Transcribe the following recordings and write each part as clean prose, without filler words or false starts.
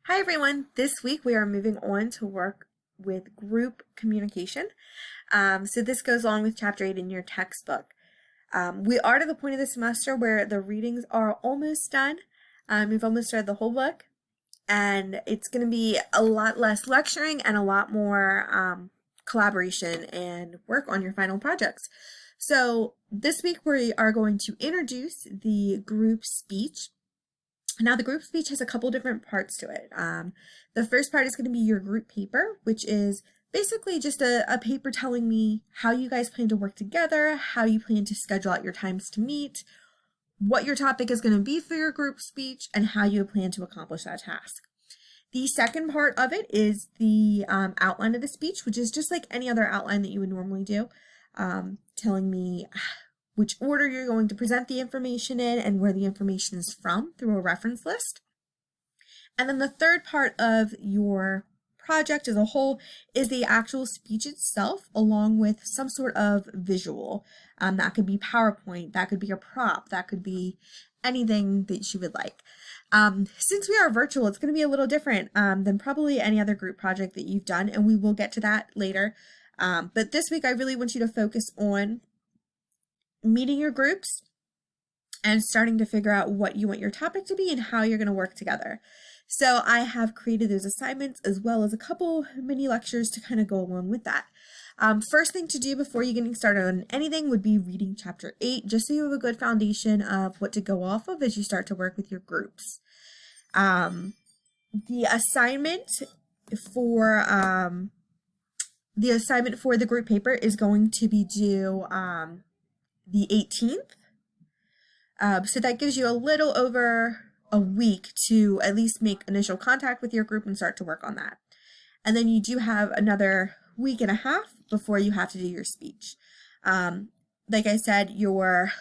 Hi everyone. This week we are moving on to work with group communication. So this goes along with chapter 8 in your textbook. We are to the point of the semester where the readings are almost done. We've almost read the whole book, and it's going to be a lot less lecturing and a lot more collaboration and work on your final projects. So this week we are going to introduce the group speech. Now, the group speech has a couple different parts to it. The first part is going to be your group paper, which is basically just a paper telling me how you guys plan to work together, how you plan to schedule out your times to meet, what your topic is going to be for your group speech, and how you plan to accomplish that task. The second part of it is the outline of the speech, which is just like any other outline that you would normally do, telling me which order you're going to present the information in and where the information is from through a reference list. And then the third part of your project as a whole is the actual speech itself, along with some sort of visual. That could be PowerPoint, that could be a prop, that could be anything that you would like. Since we are virtual, it's going to be a little different than probably any other group project that you've done, and we will get to that later. But this week I really want you to focus on meeting your groups and starting to figure out what you want your topic to be and how you're going to work together. So I have created those assignments as well as a couple mini lectures to kind of go along with that. First thing to do before you getting started on anything would be reading chapter 8, just so you have a good foundation of what to go off of as you start to work with your groups. The assignment for the group paper is going to be due the 18th. So that gives you a little over a week to at least make initial contact with your group and start to work on that. And then you do have another week and a half before you have to do your speech. Like I said, your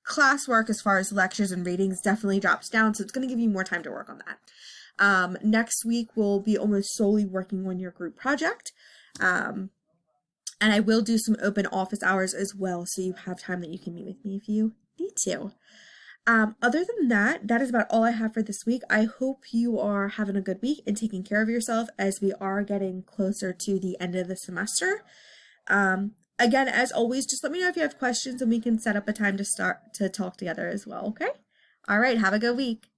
classwork as far as lectures and readings definitely drops down, so it's going to give you more time to work on that. Next week we'll be almost solely working on your group project. And I will do some open office hours as well, so you have time that you can meet with me if you need to. Other than that, that is about all I have for this week. I hope you are having a good week and taking care of yourself as we are getting closer to the end of the semester. Again, as always, just let me know if you have questions and we can set up a time to start to talk together as well, okay? All right, have a good week.